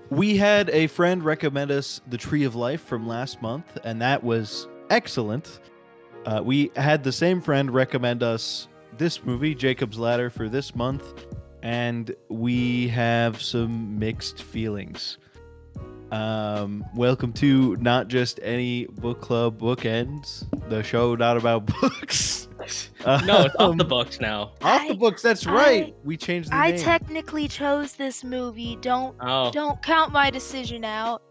We had a friend recommend us The Tree of Life from last month, and that was excellent. We had the same friend recommend us this movie, Jacob's Ladder, for this month, and we have some mixed feelings. Welcome to Not Just Any Book Club Bookends, the show not about books. No, it's off the books now. Off the books, that's right. We changed the I name. technically chose this movie. Don't count my decision out.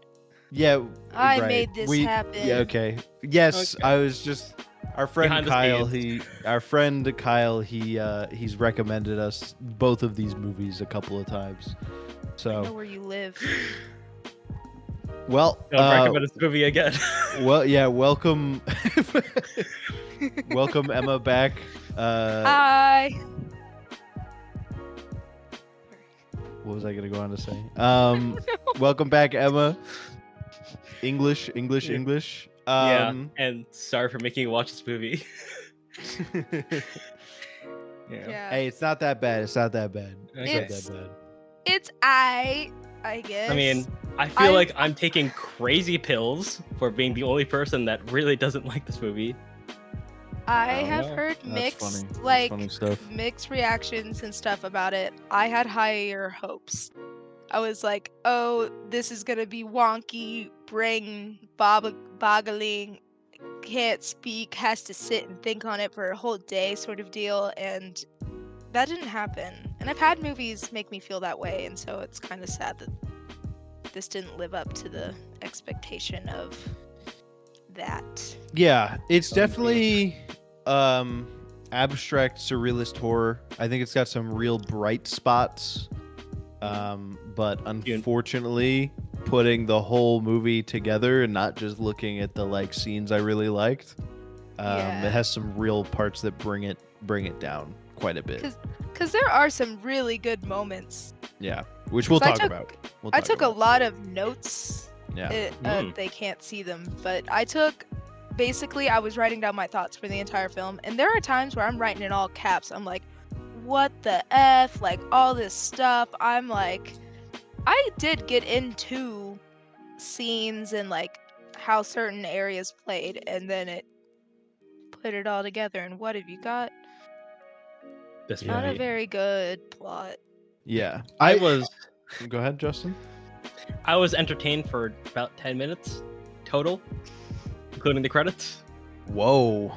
Yeah, I right. made this happen. Yeah, okay. Yes, Okay. I was just our friend Behind the Kyle. scenes. He's recommended us both of these movies a couple of times. I know So, where you live. well, Don't recommend this movie again. well, yeah. Welcome, welcome Emma back. Hi. What was I gonna go on to say? Welcome back, Emma. English. Yeah, and sorry for making you watch this movie. Yeah. Hey, it's not that bad. It's not that bad. Okay. It's not that bad. It's I guess. I mean, I feel like I'm taking crazy pills for being the only person that really doesn't like this movie. I don't have know. heard That's mixed funny. That's like funny stuff. mixed reactions and stuff about it. I had higher hopes. I was like, oh, this is gonna be wonky, brain boggling, can't speak, has to sit and think on it for a whole day sort of deal, and that didn't happen. And I've had movies make me feel that way, and so it's kind of sad that this didn't live up to the expectation of that. Yeah, it's definitely abstract surrealist horror. I think it's got some real bright spots. But unfortunately, putting the whole movie together and not just looking at the scenes I really liked, it has some real parts that bring it down quite a bit. Because there are some really good moments. Yeah, which we'll talk about. I took a lot of notes. Yeah. They can't see them, but basically I was writing down my thoughts for the entire film, and there are times where I'm writing in all caps. I'm like, what the F? Like, all this stuff. I'm like, I did get into scenes and how certain areas played, and then it put it all together. And what have you got? This Not movie. a very good plot. Yeah. Go ahead, Justin. I was entertained for about 10 minutes total, including the credits. Whoa.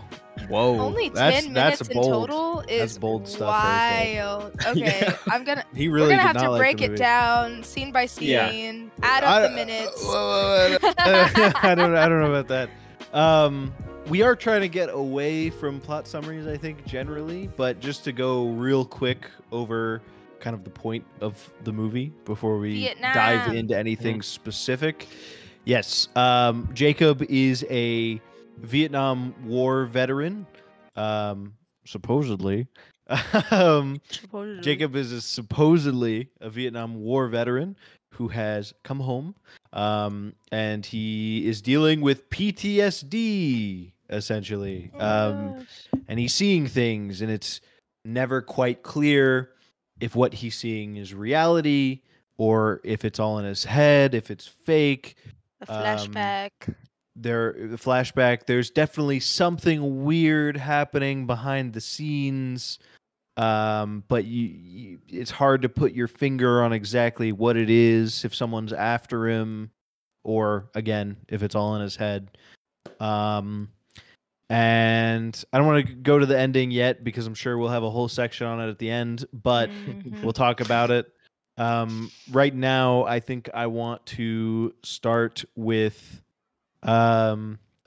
Only 10 minutes in total is bold stuff right wild. Okay, Yeah. We're gonna we're gonna have to like break the it movie. down scene by scene, add up the minutes. I don't know about that. We are trying to get away from plot summaries, I think, generally, but just to go real quick over kind of the point of the movie before we dive Vietnam. into anything specific. Yes, Jacob is a Vietnam War veteran, supposedly. Jacob is supposedly a Vietnam War veteran who has come home, and he is dealing with PTSD, essentially. And he's seeing things, and it's never quite clear if what he's seeing is reality or if it's all in his head, if it's fake. A flashback. The flashback. There's definitely something weird happening behind the scenes, but it's hard to put your finger on exactly what it is, if someone's after him, or again, if it's all in his head. And I don't want to go to the ending yet because I'm sure we'll have a whole section on it at the end, but we'll talk about it. Right now, I think I want to start with, I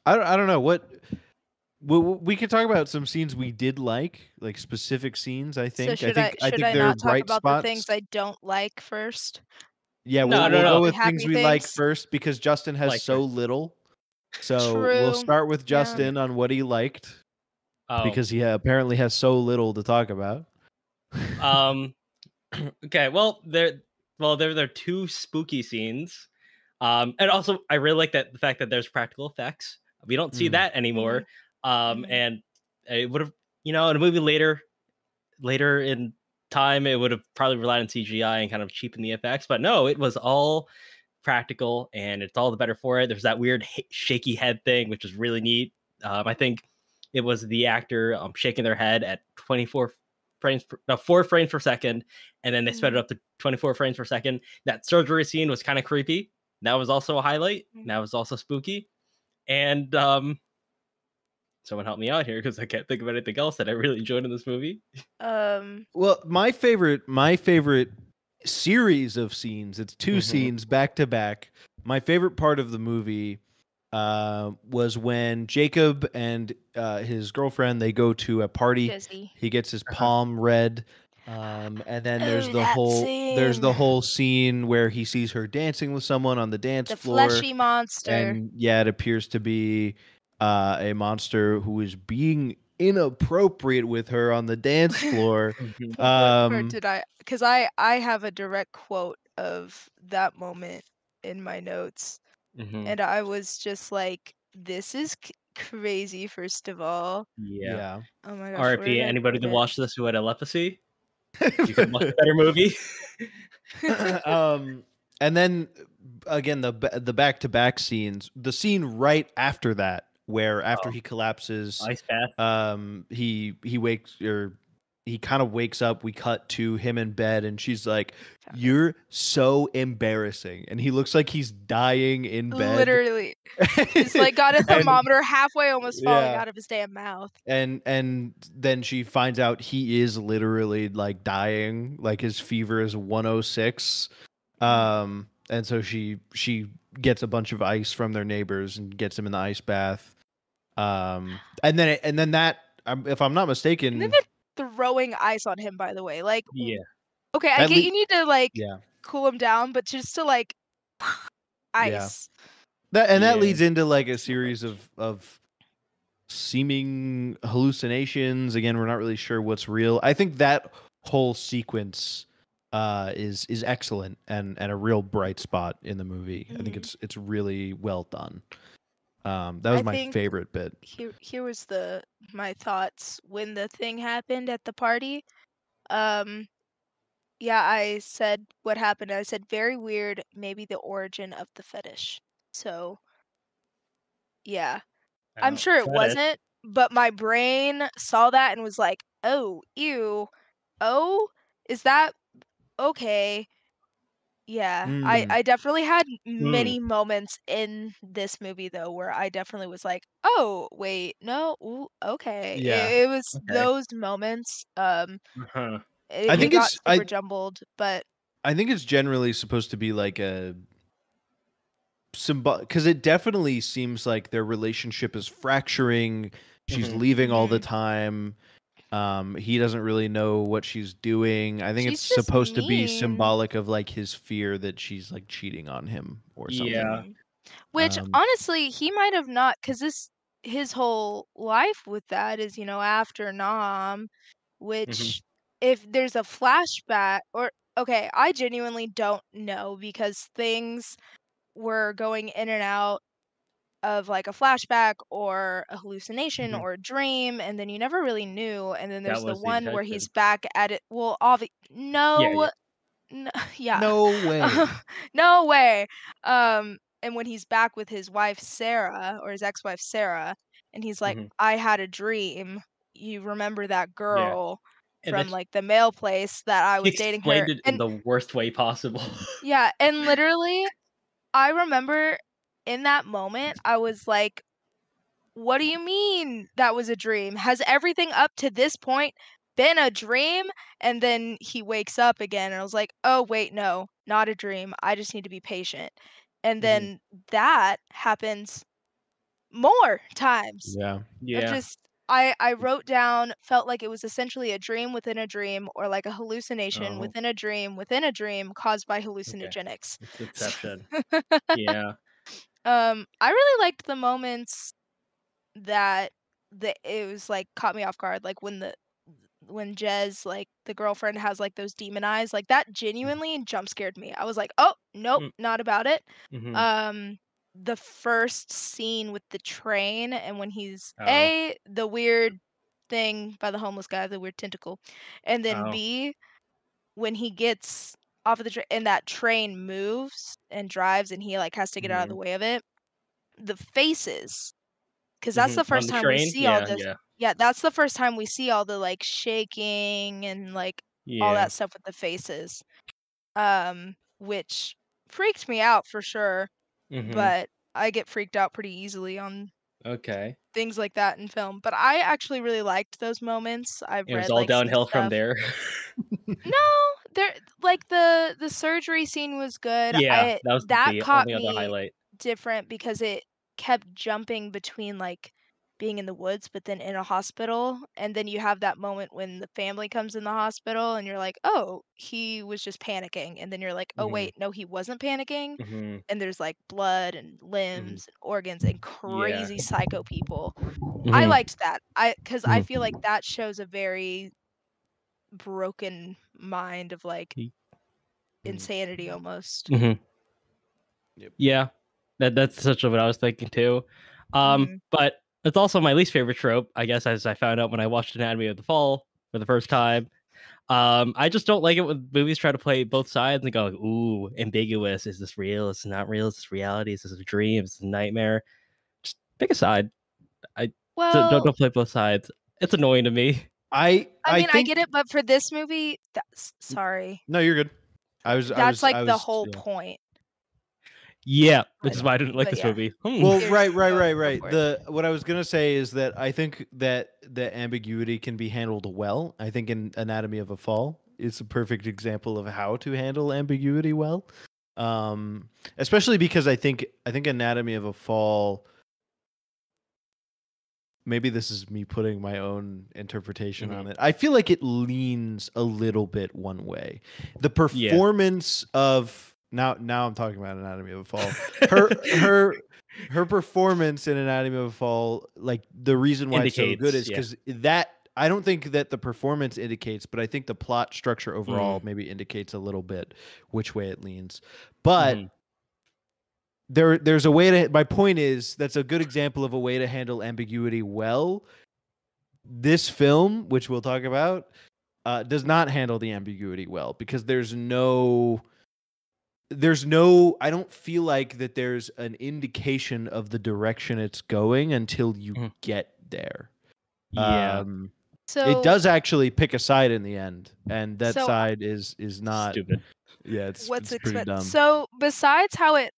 don't know what. We could talk about some scenes we did like specific scenes. I think. So should I think I there are not talk bright about spots. the things I don't like first? Yeah, No, we'll go with Happy things we like things? first because Justin has Like so first. little. So we'll True. start with Yeah. Justin on what he liked Oh. because he apparently has so little to talk about. Okay, well there are two spooky scenes. And also I really like the fact that there's practical effects. We don't see that anymore. And it would have, in a movie later in time, it would have probably relied on CGI and kind of cheapened the effects. But no, it was all practical, and it's all the better for it. There's that weird shaky head thing, which is really neat. I think it was the actor shaking their head at 24 frames, 4 frames per second, and then they sped it up to 24 frames per second. That surgery scene was kind of creepy. That was also a highlight. That was also spooky. And someone help me out here because I can't think of anything else that I really enjoyed in this movie. Well, my favorite series of scenes, it's 2 scenes back to back. My favorite part of the movie was when Jacob and his girlfriend, they go to a party. Jesse. He gets his palm red. And then there's Oh, the that whole scene. scene where he sees her dancing with someone on the dance The floor. fleshy monster. And yeah, it appears to be a monster who is being inappropriate with her on the dance floor. Or did I? Because I have a direct quote of that moment in my notes, and I was just like, "This is crazy." First of all, Yeah. oh my gosh, RIP, anybody that that? watched this who had leprosy, you could watch a better movie. And then again, the back-to-back scenes, the scene right after that, where after he collapses, Ice bath. he kind of wakes up. We cut to him in bed, and she's like, "You're so embarrassing," and he looks like he's dying in bed. Literally, he's like got a thermometer halfway, almost falling Yeah. out of his damn mouth. And then she finds out he is literally like dying, like his fever is 106. And so she gets a bunch of ice from their neighbors and gets him in the ice bath. And then that, if I'm not mistaken, And then they're throwing ice on him, by the way. Like, Yeah. okay, I get you need to like cool him down, but just to like ice. That leads into like a series of seeming hallucinations. Again, we're not really sure what's real. I think that whole sequence is excellent and a real bright spot in the movie. I think it's really well done. That was my favorite bit. Here was my thoughts when the thing happened at the party. Yeah, I said what happened. I said very weird, maybe the origin of the fetish. So, yeah. I'm sure it wasn't, but my brain saw that and was like, "Oh, ew. Oh, is that okay?" Yeah. I definitely had many moments in this movie though where I definitely was like, "Oh, wait, no, ooh, okay." Yeah. It was those moments. I It think got it's super jumbled, but I think it's generally supposed to be like a symbol, because it definitely seems like their relationship is fracturing. She's leaving all the time. He doesn't really know what she's doing. I think she's it's just supposed to be mean. symbolic of like his fear that she's like cheating on him or something. Yeah. Which honestly, he might have not, because his whole life with that is, after Nam, which if there's a flashback or okay, I genuinely don't know because things were going in and out of like a flashback or a hallucination or a dream, and then you never really knew. And then there's That the was the one where he's intention. back at it. Well, no, yeah, No way. no way. And when he's back with his wife Sarah or his ex-wife Sarah, and he's like, "I had a dream. You remember that girl from like the mail place that I He was dating her?" explained it in the worst way possible. Yeah, and literally, I remember in that moment, I was like, "What do you mean that was a dream? Has everything up to this point been a dream?" And then he wakes up again, and I was like, "Oh, wait, no, not a dream. I just need to be patient." And then that happens more times. Of just I wrote down, felt like it was essentially a dream within a dream or like a hallucination within a dream caused by hallucinogenics. It's Inception. Yeah. I really liked the moments that it was like caught me off guard, like when Jez, like the girlfriend, has like those demon eyes, like that genuinely jump scared me. I was like, "Oh, nope, not about it." The first scene with the train and when he's the weird thing by the homeless guy, the weird tentacle, and then B, when he gets off of the train and that train moves and drives and he like has to get out of the way of it, the faces, because that's the On first the time we train. see all Yeah, this. yeah, Yeah, that's the first time we see all the like shaking and like all yeah. that stuff with the faces. Which freaked me out for sure, Mm-hmm. but I get freaked out pretty easily on Okay. things like that in film. But I actually really liked those moments. I've It was read all like some downhill from stuff. there. No, there like the surgery scene was good. Yeah, that was That the caught only other me highlight. different because it kept jumping between like being in the woods but then in a hospital, and then you have that moment when the family comes in the hospital and you're like, "Oh, he was just panicking." And then you're like, "Oh Mm-hmm. wait, no, he wasn't panicking." Mm-hmm. And there's like blood and Mm-hmm. limbs and organs and Yeah. crazy psycho people. I Mm-hmm. liked that. Cuz I feel like that shows a very broken mind of like insanity almost. Mm-hmm. Yep. Yeah, that's such what I was thinking too. Mhm. But it's also my least favorite trope, I guess, as I found out when I watched Anatomy of the Fall for the first time. I just don't like it when movies try to play both sides and go, like, "Ooh, ambiguous. Is this real? Is this not real? Is this reality? Is this a dream? Is this a nightmare?" Just pick a side. I don't Well, play both sides. It's annoying to me. I I mean, I think get it, but for this movie, that's sorry. no, you're good. That's like I the was whole yeah. point. Yeah, which But is why I didn't like but this yeah. movie. Well, Here's go right. for it. What I was gonna say is that I think that the ambiguity can be handled well. I think in Anatomy of a Fall, it's a perfect example of how to handle ambiguity well. Especially because I think Anatomy of a Fall. Maybe this is me putting my own interpretation on it. I feel like it leans a little bit one way. The Yeah. performance of now I'm talking about Anatomy of a Fall. Her performance in Anatomy of a Fall, like the reason why it's so good Indicates, is because that I don't think that the performance indicates, but I think the plot structure overall maybe indicates a little bit which way it leans. But there's a way to my point is that's a good example of a way to handle ambiguity well. This film, which we'll talk about, does not handle the ambiguity well because there's no I don't feel like that there's an indication of the direction it's going until you get there. Yeah. It So does actually pick a side in the end, and that so side is not Stupid. yeah, what's it's pretty expect dumb. so besides how it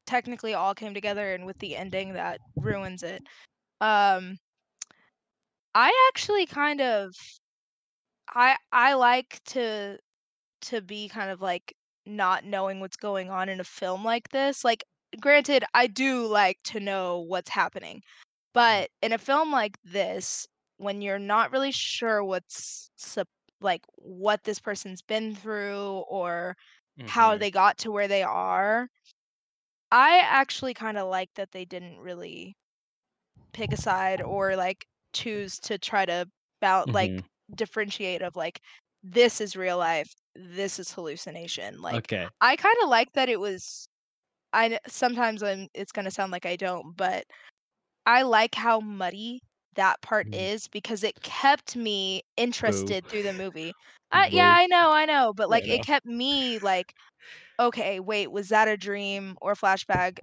technically all came together and with the ending that ruins it, um, I actually kind of I like to be kind of like not knowing what's going on in a film like this. Like, granted, I do like to know what's happening, but in a film like this, when you're not really sure like what this person's been through or how they got to where they are, I actually kind of like that they didn't really pick a side or like choose to try to like differentiate of like this is real life, this is hallucination. Like Okay. I kind of like that it was sometimes it's going to sound like I don't, but I like how muddy that part is because it kept me Boo. interested through the movie. Yeah, Boo. I know, but Yeah, like it no. kept me like, okay, wait, was that a dream or flashback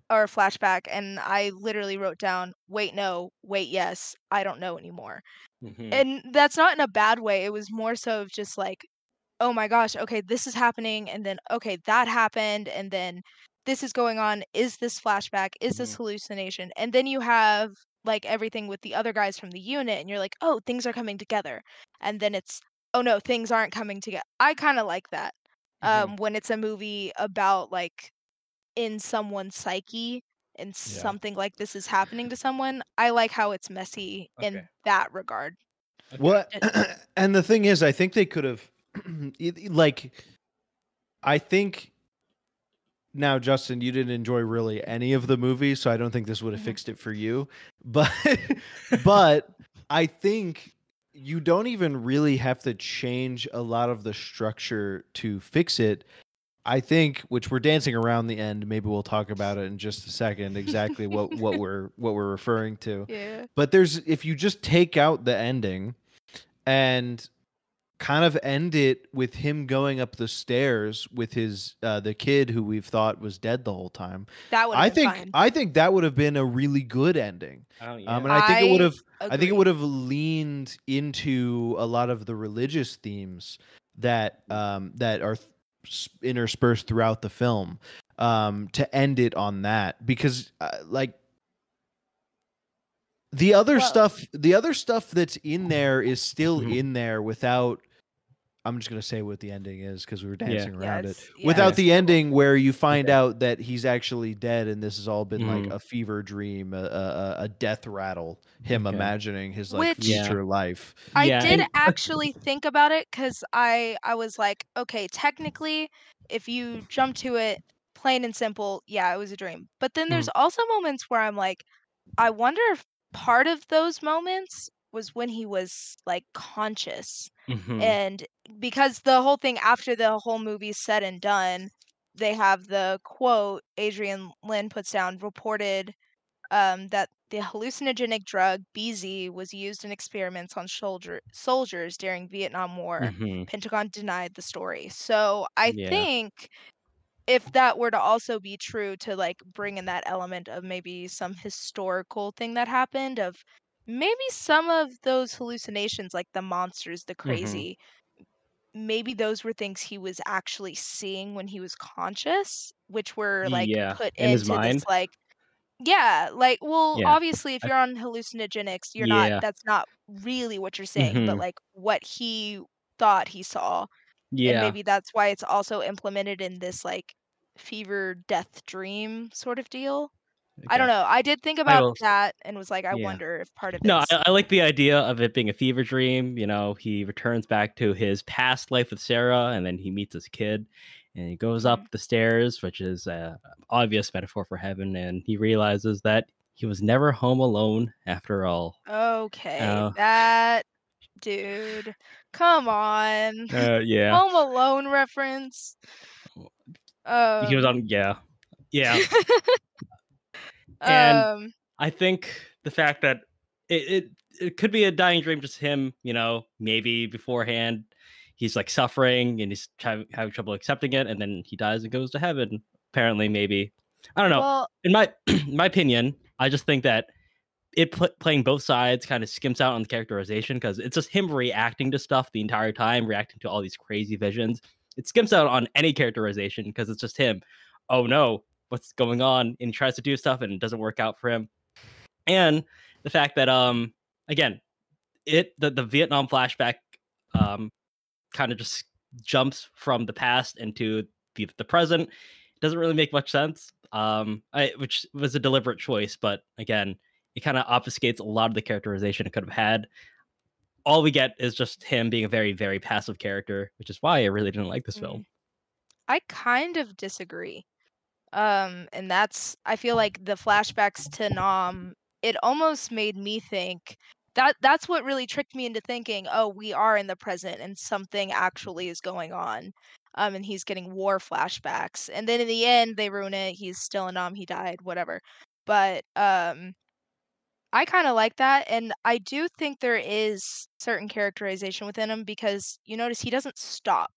or a flashback? And I literally wrote down, wait, no, wait, yes, I don't know anymore. And that's not in a bad way. It was more so of just like, oh my gosh, okay, this is happening, and then okay, that happened, and then this is going on. Is this flashback? Is this hallucination? And then you have like everything with the other guys from the unit, and you're like, oh, things are coming together. And then it's, oh no, things aren't coming together. I kind of like that. When it's a movie about like in someone's psyche and Yeah. something like this is happening to someone, I like how it's messy Okay. in that regard. What It- and the thing is, I think they could have like I think now, Justin, you didn't enjoy really any of the movies, so I don't think this would have Mhm. fixed it for you. But but I think you don't even really have to change a lot of the structure to fix it. I think, which we're dancing around the end, maybe we'll talk about it in just a second, exactly what we're referring to. Yeah. But there's if you just take out the ending and kind of end it with him going up the stairs with his the kid who we've thought was dead the whole time. That would have been fine. I think that would have been a really good ending. Oh yeah. And I think it would have agree. leaned into a lot of the religious themes that that are interspersed throughout the film, to end it on that, because like the other stuff that's in there is still in there without, I'm just going to say what the ending is because we were dancing around it. Without the ending where you find out that he's actually dead and this has all been like a fever dream, a death rattle, him imagining his like future life. I did actually think about it because I was like, okay, technically, if you jump to it plain and simple, yeah, it was a dream. But then there's also moments where I'm like, I wonder if part of those moments was when he was like conscious. And because the whole thing after the whole movie's said and done, they have the quote Adrian Lynn puts down, reported that the hallucinogenic drug BZ was used in experiments on soldiers during Vietnam War. Pentagon denied the story. So I think if that were to also be true, to like bring in that element of maybe some historical thing that happened, of maybe some of those hallucinations, like the monsters, the crazy, maybe those were things he was actually seeing when he was conscious, which were like put in his into mind. this like, like, well, obviously if you're on hallucinogenics, you're not, that's not really what you're saying, but like what he thought he saw. And maybe that's why it's also implemented in this like fever death dream sort of deal. I don't know. I did think about that and was like, I wonder if part of No, it's I like the idea of it being a fever dream. You know, he returns back to his past life with Sarah, and then he meets his kid, and he goes up the stairs, which is an obvious metaphor for heaven, and he realizes that he was never home alone after all. okay. That dude, come on. Yeah. Home Alone reference. He was on, yeah. And I think the fact that it could be a dying dream, just him, you know, maybe beforehand he's like suffering and he's having trouble accepting it, and then he dies and goes to heaven. Apparently, maybe, I don't know. Well, in my opinion, I just think that it playing both sides kind of skims out on the characterization, because it's just him reacting to stuff the entire time, reacting to all these crazy visions. It skims out on any characterization because it's just him. Oh no, what's going on? And he tries to do stuff and it doesn't work out for him. And the fact that again, the Vietnam flashback kind of just jumps from the past into the present. It doesn't really make much sense. Which was a deliberate choice, but again, it kind of obfuscates a lot of the characterization it could have had. All we get is just him being a very, very passive character, which is why I really didn't like this film. I kind of disagree. And I feel like the flashbacks to Nam, it almost made me think that's what really tricked me into thinking, oh, we are in the present and something actually is going on. And he's getting war flashbacks. And then in the end they ruin it. He's still in Nam, he died, whatever. But I kind of like that, and I do think there is certain characterization within him, because you notice he doesn't stop.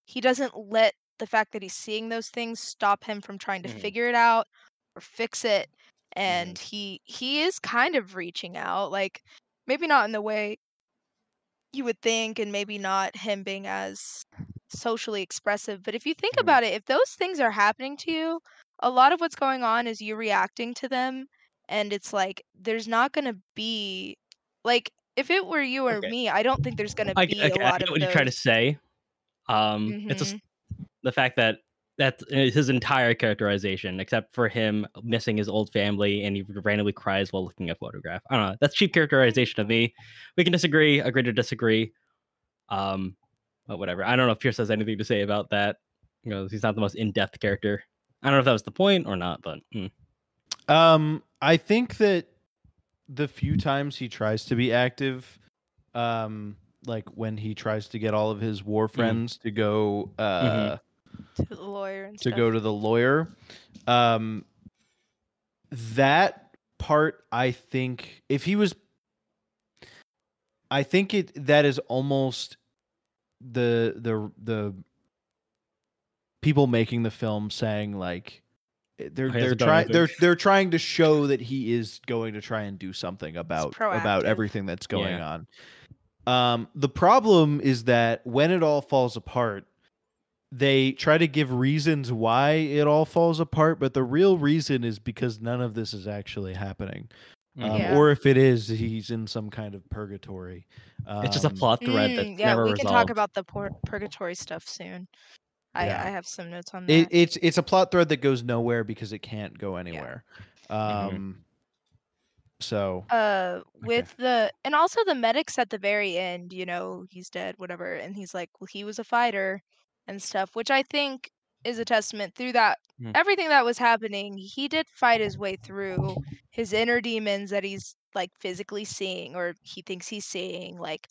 He doesn't let the fact that he's seeing those things stop him from trying to figure it out or fix it. And he is kind of reaching out, like maybe not in the way you would think, and maybe not him being as socially expressive, but if you think about it, if those things are happening to you, a lot of what's going on is you reacting to them, and it's like there's not going to be, like, if it were you or me, I don't think there's going to I be a lot get of what you're trying to those. say. It's just the fact that that's his entire characterization, except for him missing his old family, and he randomly cries while looking at a photograph. I don't know. That's cheap characterization of me. We can disagree, agree to disagree. But whatever. I don't know if Pierce has anything to say about that. You know, he's not the most in-depth character. I don't know if that was the point or not, but I think that the few times he tries to be active, like when he tries to get all of his war friends to go to the lawyer and to stuff. go to the lawyer, that part, I think if he was, I think that is almost the people making the film saying like they're trying to show that he is going to try and do something about everything that's going on. The problem is that when it all falls apart, they try to give reasons why it all falls apart, but the real reason is because none of this is actually happening. Or if it is, he's in some kind of purgatory. It's just a plot thread that's never resolved. We can talk about the purgatory stuff soon. I have some notes on that. It's a plot thread that goes nowhere because it can't go anywhere. So with and also the medics at the very end, you know, he's dead, whatever, and he's like, well, he was a fighter and stuff, which I think is a testament through that everything that was happening. He did fight his way through his inner demons that he's like physically seeing, or he thinks he's seeing, like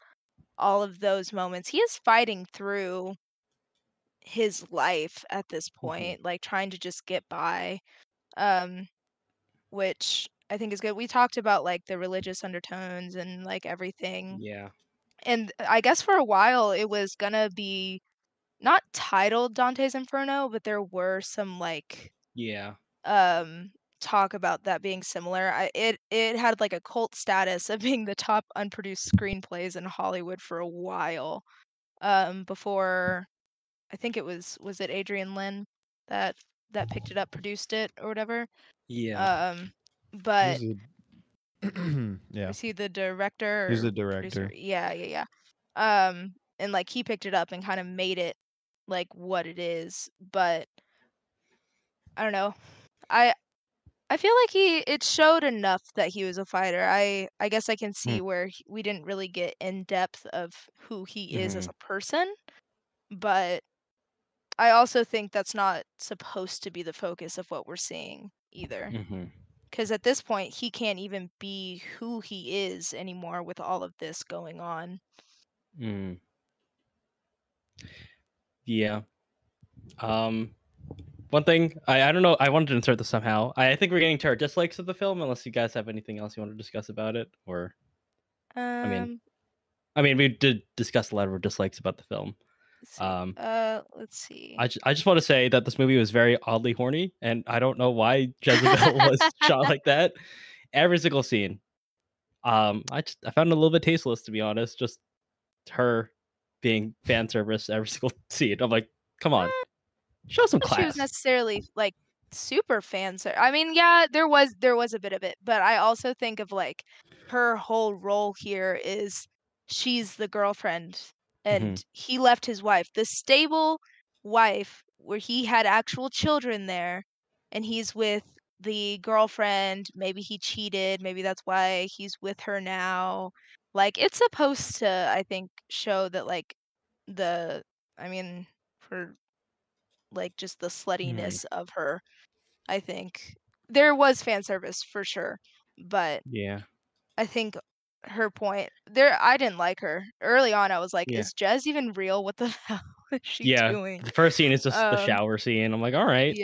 all of those moments. He is fighting through his life at this point, like trying to just get by, which I think is good. We talked about like the religious undertones and like everything. Yeah. And I guess for a while it was gonna be not titled Dante's Inferno, but there were some like talk about that being similar. It had like a cult status of being the top unproduced screenplays in Hollywood for a while. Before I think it was it Adrian Lin that picked it up, produced it or whatever. But is he the director? He's the director. Producer? Yeah. And like he picked it up and kind of made it like what it is. But I don't know. I feel like it showed enough that he was a fighter. I guess I can see where we didn't really get in depth of who he is as a person, but I also think that's not supposed to be the focus of what we're seeing either. Because at this point, he can't even be who he is anymore with all of this going on. Yeah. One thing, I don't know, I wanted to insert this somehow. I think we're getting to our dislikes of the film, unless you guys have anything else you want to discuss about it, or... I mean, we did discuss a lot of our dislikes about the film. Let's see. I just want to say that this movie was very oddly horny, and I don't know why Jezebel was shot like that. Every single scene. I found it a little bit tasteless, to be honest. Just her being fan service every single scene. I'm like, come on, show some class. She was necessarily like super fan service. I mean, yeah, there was a bit of it, but I also think of like her whole role here is she's the girlfriend, and he left his wife, the stable wife, where he had actual children there, and he's with the girlfriend. Maybe he cheated, maybe that's why he's with her now. Like, it's supposed to, I think, show that like for like just the sluttiness of her. I think there was fan service for sure, but I think her point there, I didn't like her early on. I was like, is Jez even real? What the hell is she doing? The first scene is just the shower scene. I'm like, all right.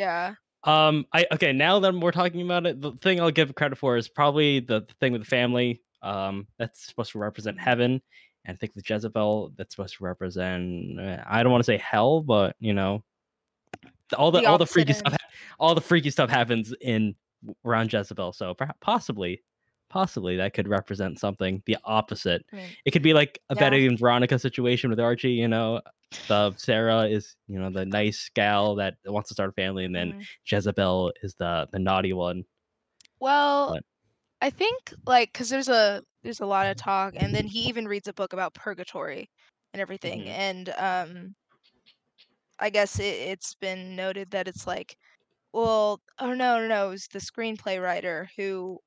Okay, now that we're talking about it, the thing I'll give credit for is probably the thing with the family. That's supposed to represent heaven, and I think with Jezebel, that's supposed to represent I don't want to say hell, but you know, all the freaky stuff happens around Jezebel. So possibly that could represent something the opposite. I mean, it could be like a Betty and Veronica situation with Archie. You know, Sarah is, you know, the nice gal that wants to start a family, and then Jezebel is the naughty one. Well, I think like because there's a lot of talk, and then he even reads a book about purgatory and everything, and I guess it's been noted that it's like, well, no, it was the screenplay writer who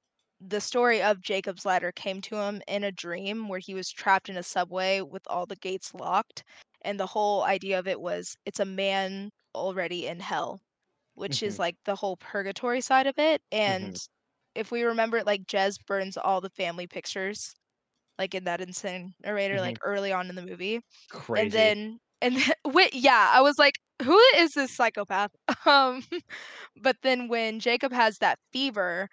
the story of Jacob's Ladder came to him in a dream where he was trapped in a subway with all the gates locked, and the whole idea of it was it's a man already in hell, which is like the whole purgatory side of it. And if we remember, like Jez burns all the family pictures like in that incinerator like early on in the movie. Crazy. And then I was like, who is this psychopath? But then when Jacob has that fever,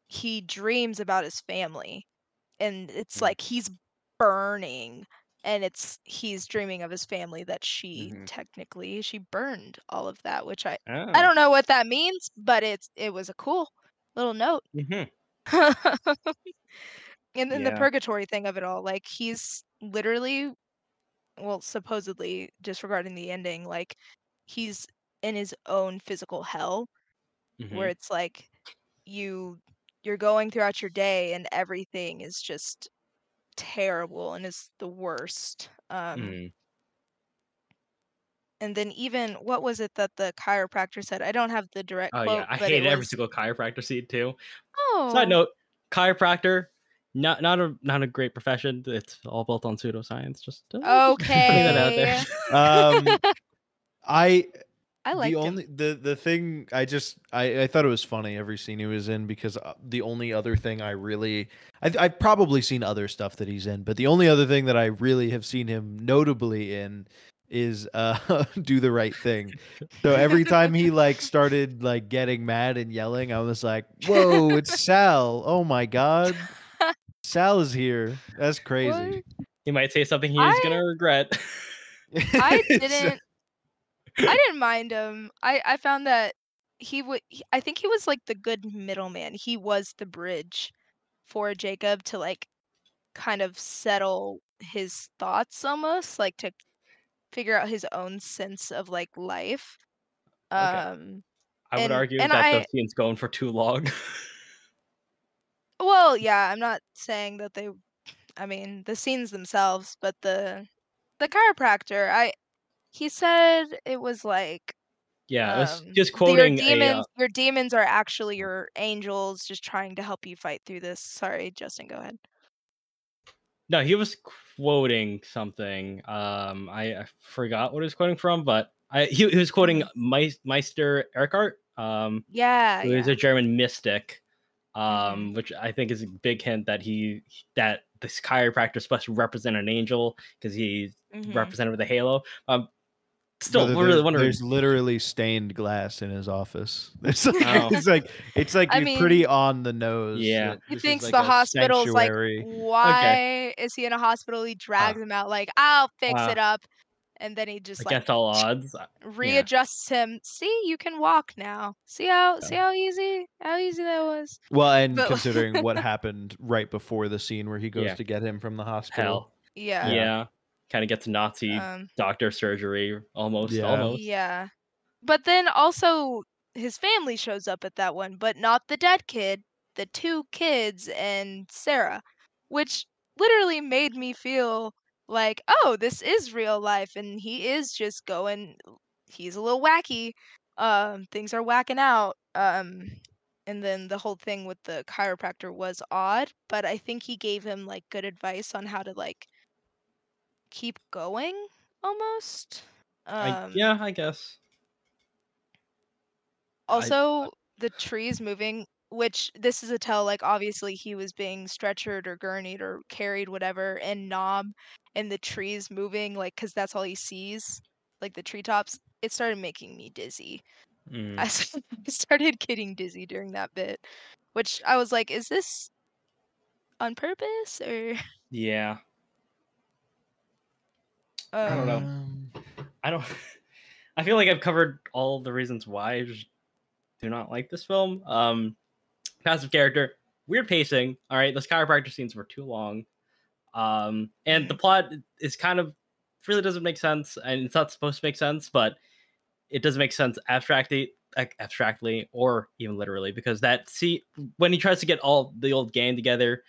he dreams about his family, and it's like he's burning and he's dreaming of his family that she technically she burned all of that, which I Oh. don't know what that means, but it was a cool little note. And then the Yeah. purgatory thing of it all, like he's literally, well, supposedly, disregarding the ending, like he's in his own physical hell where it's like you're going throughout your day and everything is just terrible and is the worst. And then even what was it that the chiropractor said? I don't have the direct Oh yeah, quote, I but it hated every was, single chiropractor scene too. Side "Oh, note: chiropractor, not a great profession. It's all built on pseudoscience. Just putting that out there. okay." I I the liked him. only the thing I thought it was funny every scene he was in, because the only other thing I've probably seen other stuff that he's in, but the only other thing that I really have seen him notably in is Do the Right Thing. So every time he like started like getting mad and yelling, I was like, "Whoa, it's Sal! Oh my god, Sal is here! That's crazy." What? He might say something he's I gonna regret. I It's- didn't I didn't mind him. I found that I think he was like the good middleman. He was the bridge for Jacob to like kind of settle his thoughts almost, like to figure out his own sense of like life. Okay, Um I would argue and that the scene's going for too long. well, yeah, I'm not saying that I mean, the scenes themselves, but the chiropractor, he said it was like Yeah, it was just quoting a. your demons are actually your angels just trying to help you fight through this. Sorry, Justin, go ahead. No, he was quoting something. I forgot what he was quoting from, but he was quoting Meister Eckhart, Yeah, who is a yeah. German mystic, Mhm. which I think is a big hint that that this chiropractor is supposed to represent an angel because he's Mhm. represented with a halo. Still, Brother, we're really there's wondering. literally stained glass in his office. Oh, It's like I you're mean, pretty on the nose yeah. that he this is thinks like the a hospital's like, sanctuary. Okay. why is he in a hospital? He Uh, drags him out like, I'll fix uh, it up. And then he just like against all odds. Yeah. readjusts him. See, you can walk now. See how easy that was. Well, and But considering what happened right before the scene where he goes Yeah. to get him from the hospital. Hell. yeah. Yeah. Kind of gets Nazi Um doctor surgery. Almost. Yeah. Almost. yeah. But then also his family shows up at that one, but not the dead kid, the two kids and Sarah, which literally made me feel like, oh, this is real life and he is just going, he's a little wacky. Things are whacking out. And then the whole thing with the chiropractor was odd, but I think he gave him like good advice on how to like keep going almost. Yeah, I guess. I Also, the trees moving, which this is a tell, like, obviously he was being stretchered or gurneyed or carried, whatever, and Knob and the trees moving, like, 'cause that's all he sees, like the treetops, it started making me dizzy. I mm, s I started getting dizzy during that bit, which I was like, "Is this on purpose?" Or, yeah. I don't know. um Um, I don't I feel like I've covered all the reasons why I just do not like this film. Passive character, weird pacing. All right, those chiropractor scenes were too long. And the Mhm. plot is kind of really doesn't make sense, and it's not supposed to make sense, but it doesn't make sense abstractly or even literally, because when he tries to get all the old gang together,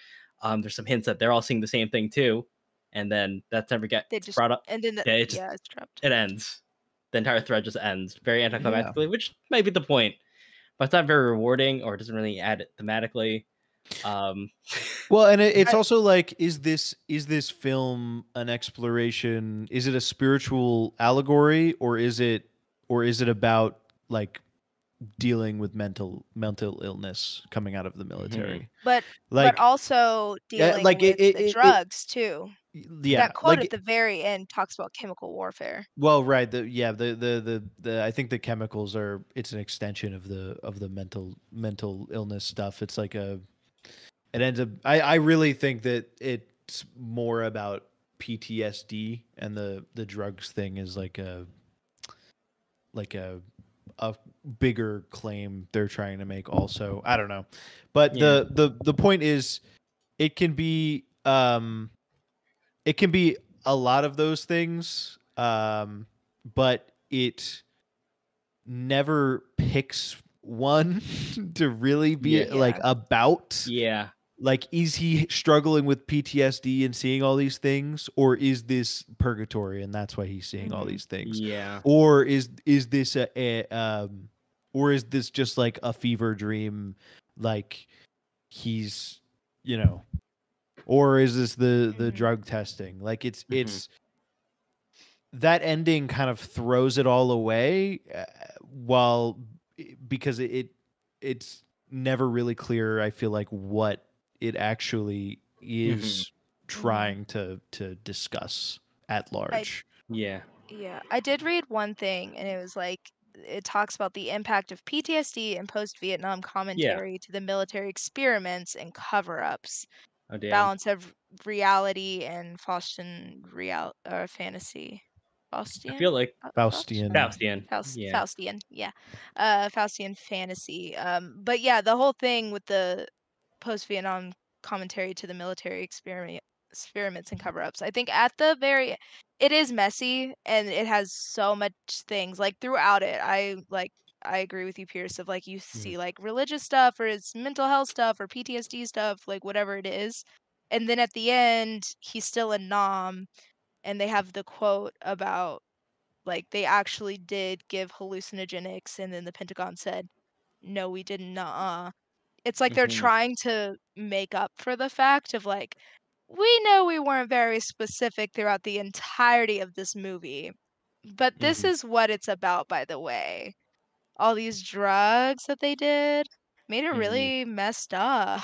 there's some hints that they're all seeing the same thing too, and then that's never They gets just brought up. and then the Yeah, yeah, it's dropped. it ends. The entire thread just ends very yeah. anticlimactically, which might be the point, but it's not very rewarding or it doesn't really add it thematically. Um, Well, and it's I also like, is this film an exploration? Is it a spiritual allegory, or is it about like dealing with mental illness coming out of the mhm. military? but Like, also yeah, dealing like with the it drugs too. yeah, That quote at like, the very end talks about chemical warfare. well, right, the I think the chemicals are, it's an extension of the mental illness stuff. It's like it ends up, I really think that it's more about PTSD and the drugs thing is like a bigger claim they're trying to make also. I don't know. But Yeah. the point is it can be a lot of those things, but it never picks one to really be Yeah. like about. Yeah. Like, is he struggling with PTSD and seeing all these things, or is this purgatory and that's why he's seeing all these things? Yeah. Or is this or is this just like a fever dream, like he's, you know, or is this the drug testing? Like it's that ending kind of throws it all away, while because it's never really clear, I feel like, what it actually is trying to discuss at large. Yeah. Yeah, I did read one thing, and it was like it talks about the impact of PTSD and post-Vietnam Yeah. commentary to the military experiments and cover-ups, Oh damn. balance of reality and Faustian fantasy. I feel Faustian? like Faustian. Faustian. Yeah. Faustian, yeah. Faustian fantasy. But yeah, the whole thing with the post-Vietnam commentary to the military experiments and cover-ups. I think at the very it is messy and it has so much things like throughout it. I agree with you, Pierce, of like you see like religious stuff or it's mental health stuff or PTSD stuff, like whatever it is. And then at the end, he's still in Nam and they have the quote about like they actually did give hallucinogenics and then the Pentagon said, no, we didn't. It's like they're trying to make up for the fact of like, we know we weren't very specific throughout the entirety of this movie, but this is what it's about, by the way. All these drugs that they did made it really messed up.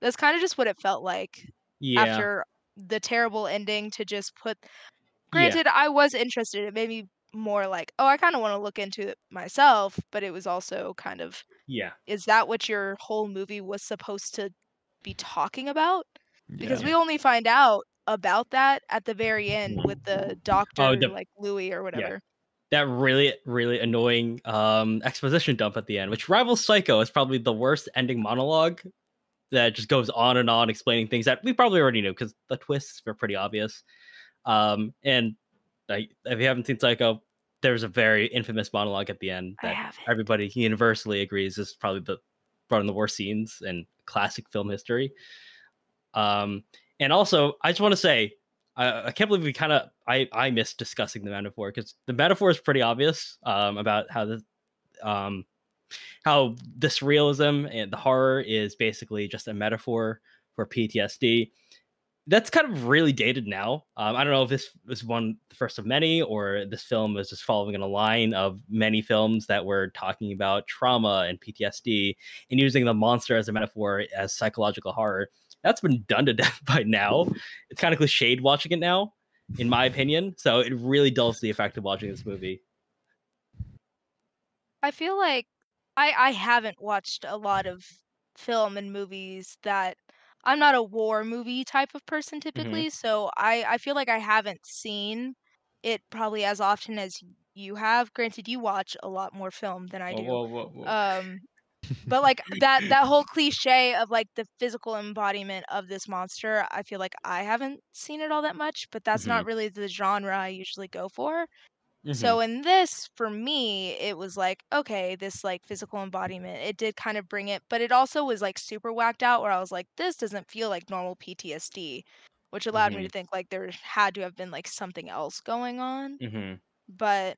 That's kind of just what it felt like Yeah. after the terrible ending to just put. Yeah. Granted, I was interested. It made me more like, oh, I kind of want to look into it myself, but it was also kind of, Yeah. is that what your whole movie was supposed to be talking about? Because we Yeah. only find out about that at the very end with the doctor, the like Louis or yeah. whatever. That really, really annoying exposition dump at the end, which rivals Psycho, is probably the worst ending monologue that just goes on and on explaining things that we probably already knew because the twists were pretty obvious. And like, if you haven't seen Psycho, there's a very infamous monologue at the end I that haven't. everybody universally agrees is probably one of the worst scenes in classic film history. And also, I just want to say, I can't believe we kind of I missed discussing the metaphor because the metaphor is pretty obvious about how this realism and the horror is basically just a metaphor for PTSD. That's kind of really dated now. I don't know if this was the first of many, or this film was just following in a line of many films that were talking about trauma and PTSD and using the monster as a metaphor as psychological horror. That's been done to death by now. It's kind of cliched watching it now, in my opinion. So it really dulls the effect of watching this movie. I feel like I haven't watched a lot of film and movies that I'm not a war movie type of person typically, so I feel like I haven't seen it probably as often as you have. Granted, you watch a lot more film than I Whoa, do. whoa, whoa, whoa. But like that whole cliche of like the physical embodiment of this monster, I feel like I haven't seen it all that much, but that's not really the genre I usually go for. So in this, for me, it was like, okay, this like physical embodiment, it did kind of bring it, but it also was like super whacked out where I was like, this doesn't feel like normal PTSD, which allowed me to think like there had to have been like something else going on. But,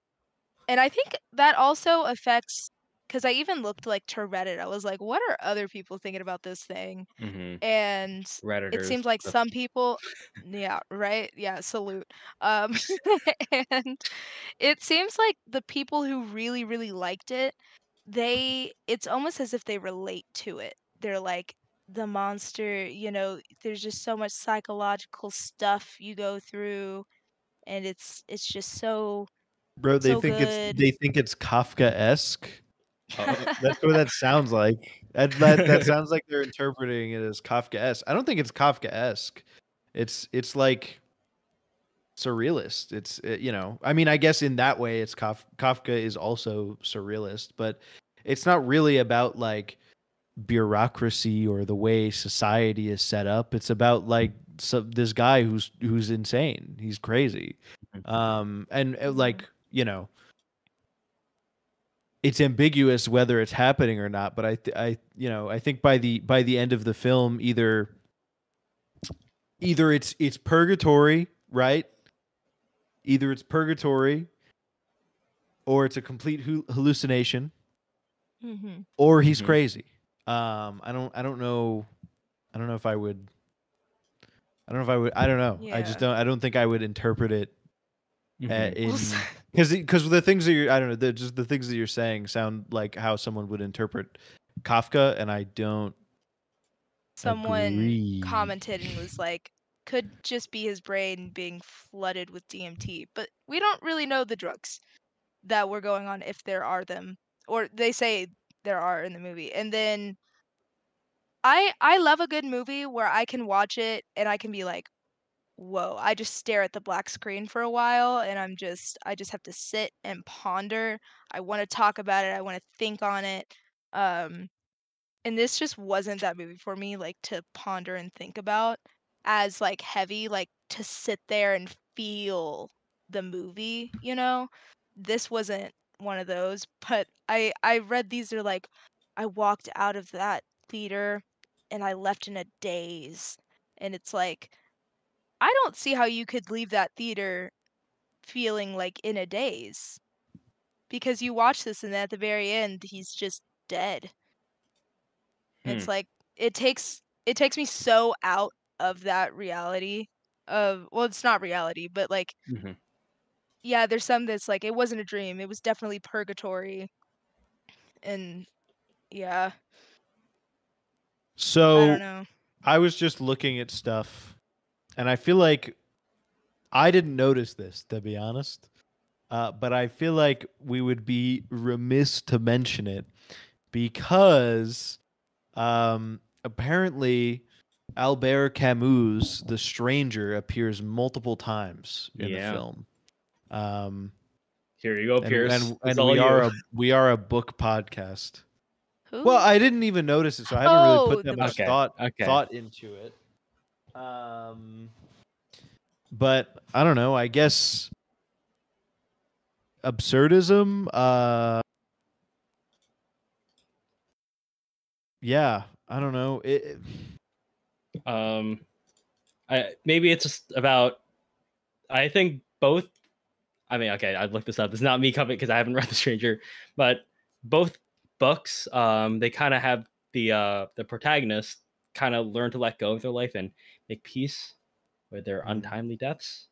and I think that also affects, because I even looked like to Reddit, I was like, what are other people thinking about this thing? And it Redditors. seems like some people, yeah, right? Yeah, salute. Um, and it seems like the people who really, really liked it, it's almost as if they relate to it. They're like, the monster, there's just so much psychological stuff you go through, and it's just so, Bro, so good. they think it's Kafka-esque. That's what that sounds like. That sounds like they're interpreting it as Kafka-esque. I don't think it's Kafka-esque. It's like surrealist. It's you know, I mean, I guess in that way, it's Kafka is also surrealist, but it's not really about like bureaucracy or the way society is set up. It's about like this guy who's insane. He's crazy, and like you know, it's ambiguous whether it's happening or not. But I you know, I think by the end of the film, either it's purgatory, right? Either it's purgatory or it's a complete hallucination, Mm-hmm. or he's crazy. I don't know. I don't know if I would. I don't know if I would. I don't know. I just Yeah. don't. I don't think I would interpret it Well, in because the things that you're. I don't know. Just the things that you're saying sound like how someone would interpret Kafka, and I don't someone agree. commented and was like, could just be his brain being flooded with DMT, but we don't really know the drugs that were going on if there are them, or they say there are in the movie. And then I love a good movie where I can watch it and I can be like, whoa, I just stare at the black screen for a while and I just have to sit and ponder. I want to talk about it. I want to think on it. Um and this just wasn't that movie for me, like, to ponder and think about as, like, heavy, like, to sit there and feel the movie, you know? This wasn't one of those, but I read these are like, "I walked out of that theater and I left in a daze." And it's like, I don't see how you could leave that theater feeling, like, in a daze, because you watch this and at the very end, he's just dead. It's like it takes me so out of that reality of, well, it's not reality, but like, yeah, there's some that's like it wasn't a dream. It was definitely purgatory. And yeah, I don't So know. I was just looking at stuff, and I feel like I didn't notice this, to be honest. But I feel like we would be remiss to mention it because apparently Albert Camus' The Stranger appears multiple times in the Yeah. film. Um, Here you go, Pierce. It's and all you. we are a book podcast. Well, Who? I didn't even notice it, so I haven't really Oh, put that the much book. Okay. Okay. thought into it. Um, but I don't know. I guess absurdism. Yeah, I don't know. Um, maybe it's just about. I think both. I mean, okay, I've looked this up. It's not me coming because I haven't read The Stranger, but both books, they kind of have the protagonist kind of learn to let go of their life and make peace with their untimely deaths.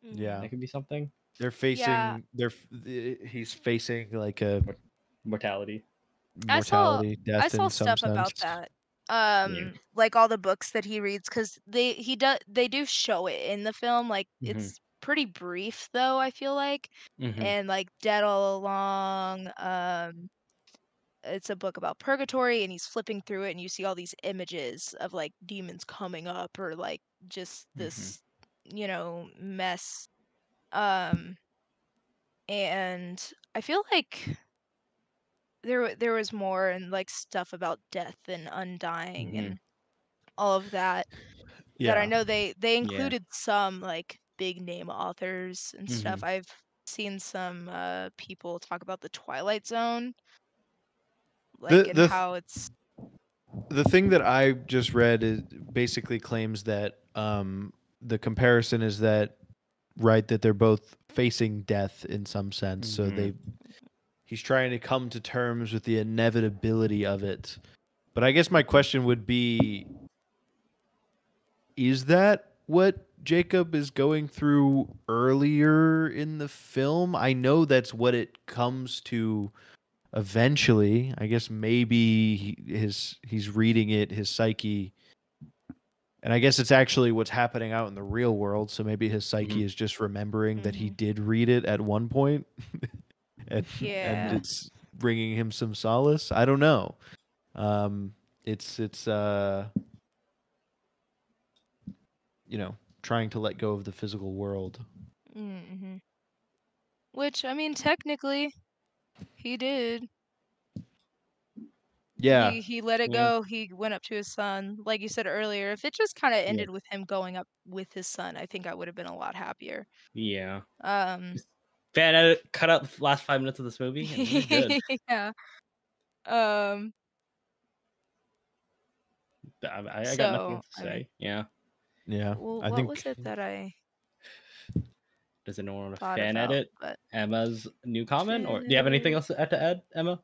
Mhm. Yeah, That could be something. they're Yeah, facing. He's facing like a Mortality. I saw mortality, I death saw in some stuff about sense. that. Yeah. Like all the books that he reads, cuz they do show it in the film. Like, Mm-hmm. it's pretty brief though, I feel like. Mm-hmm. And like Dead All Along, it's a book about purgatory and he's flipping through it and you see all these images of like demons coming up or like just Mm-hmm. this, mess. Um and I feel like there was more and like stuff about death and undying Mm-hmm. and all of that, that I Yeah. know they Yeah. included some like big name authors and Mm-hmm. stuff. I've seen some people talk about the Twilight Zone, like, The and the th- how it's the thing that I just read is basically claims that the comparison is that right that they're both facing death in some sense. So Mm-hmm. he's trying to come to terms with the inevitability of it. But I guess my question would be, is that what Jacob is going through earlier in the film? I know that's what it comes to eventually. I guess maybe he's reading it, his psyche, and I guess it's actually what's happening out in the real world. So maybe his Mm-hmm. psyche is just remembering that he Mhm. did read it at one point, and Yeah. it's bringing him some solace. I don't know. Um, it's you know, trying to let go of the physical world. Mm-hmm. Which, I mean, technically, he did. Yeah. He let it Yeah. go. He went up to his son. Like you said earlier, if it just kind of Yeah. ended with him going up with his son, I think I would have been a lot happier. Yeah. Um, Fan edit, cut out the last 5 minutes of this movie, and we're good. yeah. Um, I got nothing so, else to I mean, say. Yeah. Yeah. well, I what think was it that I Does anyone want to thought fan about? edit But Emma's new comment, or fan do you have anything edit. else to add, Emma?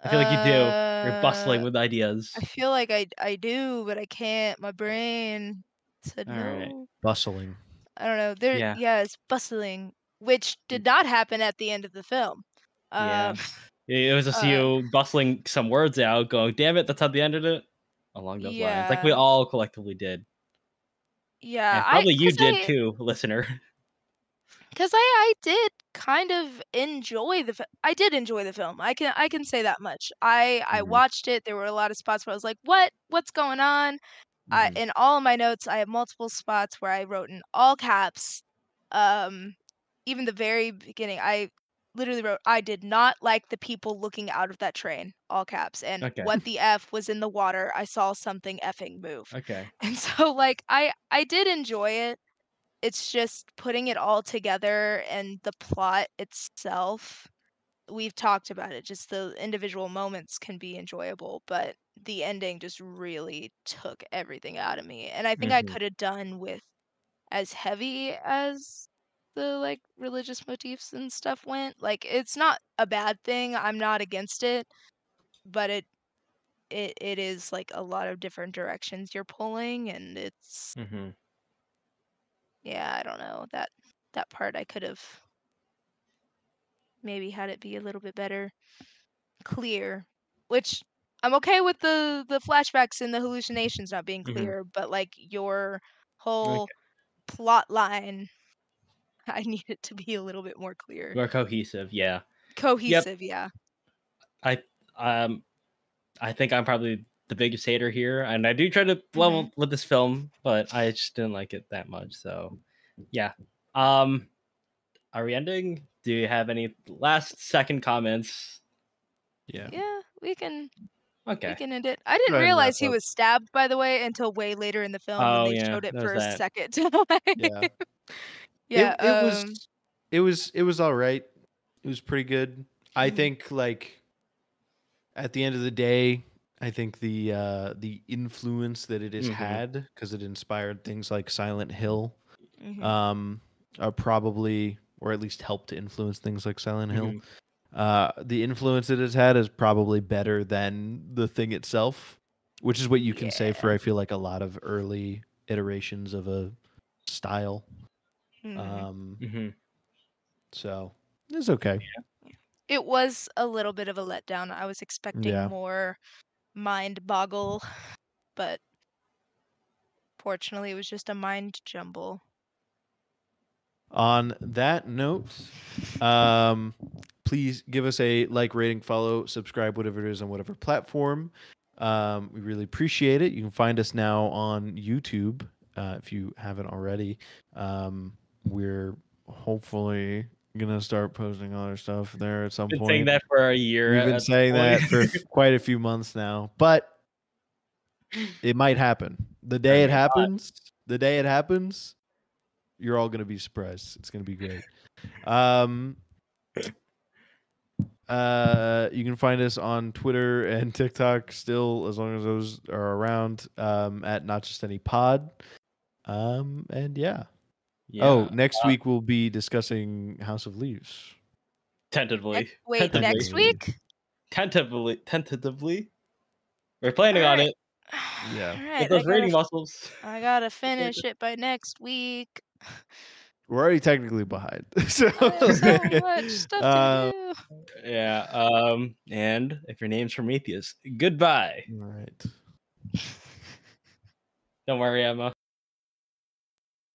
I feel like you do. You're bustling with ideas. I feel like I do, but I can't. My brain said All right. no. bustling. I don't know. Yeah. Yeah, it's bustling, which did not happen at the end of the film. Yeah. Um, It was just uh, you bustling some words out, going, "Damn it, that's how the end of it." Along those lines, like we yeah, all collectively did, yeah. and probably you Cause did too, listener. I did kind of enjoy I did enjoy the film. I can say that much. I Mhm. watched it. There were a lot of spots where I was like, what's going on? Mhm. In all of my notes, I have multiple spots where I wrote in all caps. Um, even the very beginning, I literally wrote, I did not like the people looking out of that train, all caps. And Okay. what the F was in the water, I saw something effing move. Okay. And so like I did enjoy it. It's just putting it all together and the plot itself. We've talked about it, just the individual moments can be enjoyable, but the ending just really took everything out of me. And I think I Mhm. could have done with as heavy as the like religious motifs and stuff went. Like it's not a bad thing. I'm not against it, but it is like a lot of different directions you're pulling and it's Mhm. yeah, I don't know. That part I could have maybe had it be a little bit better clear, which I'm okay with the flashbacks and the hallucinations not being Mhm. clear, but like your whole Okay. plot line, I need it to be a little bit more clear. More cohesive. Yeah. Yep. Cohesive, yeah. I um I think I'm probably the biggest hater here, and I do try to Mhm. level with this film, but I just didn't like it that much. So, yeah. Um, are we ending? Do you have any last second comments? Yeah. Yeah, we Okay. can end it. I didn't Go ahead and wrap realize he up. was stabbed, by the way, until way later in the film when Oh they yeah, showed it there's for a that. second time. Yeah. Yeah, It was all right. It was pretty good. I mhm, think like at the end of the day, I think the influence that it has Mm-hmm. had because it inspired things like Silent Hill, mhm. um, are probably or at least helped to influence things like Silent Hill. Mm-hmm. The influence it has had is probably better than the thing itself, which is what you can say for Yeah. I feel like a lot of early iterations of a style. Mhm. Um, Mm-hmm. so it's okay. It was a little bit of a letdown. I was expecting Yeah. more mind boggle, but fortunately it was just a mind jumble. On that note, please give us a like, rating, follow, subscribe, whatever it is on whatever platform. We really appreciate it. You can find us now on YouTube if you haven't already. We're hopefully gonna start posting other stuff there at some Been saying point. that for a year We've been at this saying that for point. quite a few months now, but it might happen. I may not. The day it happens, you're all gonna be surprised. It's gonna be great. Um, you can find us on Twitter and TikTok still, as long as those are around, at Not Just Any Pod. And yeah. Oh, Yeah. next week we'll be discussing House of Leaves. Tentatively. Wait, next Tentatively. week? Tentatively. We're planning on Alright. it. Yeah. Get Alright, those rating muscles. I gotta finish it by next week. We're already technically behind. So, I have so much stuff to uh, do. Yeah. And if your name's Prometheus, goodbye. all right. Don't worry, Emma.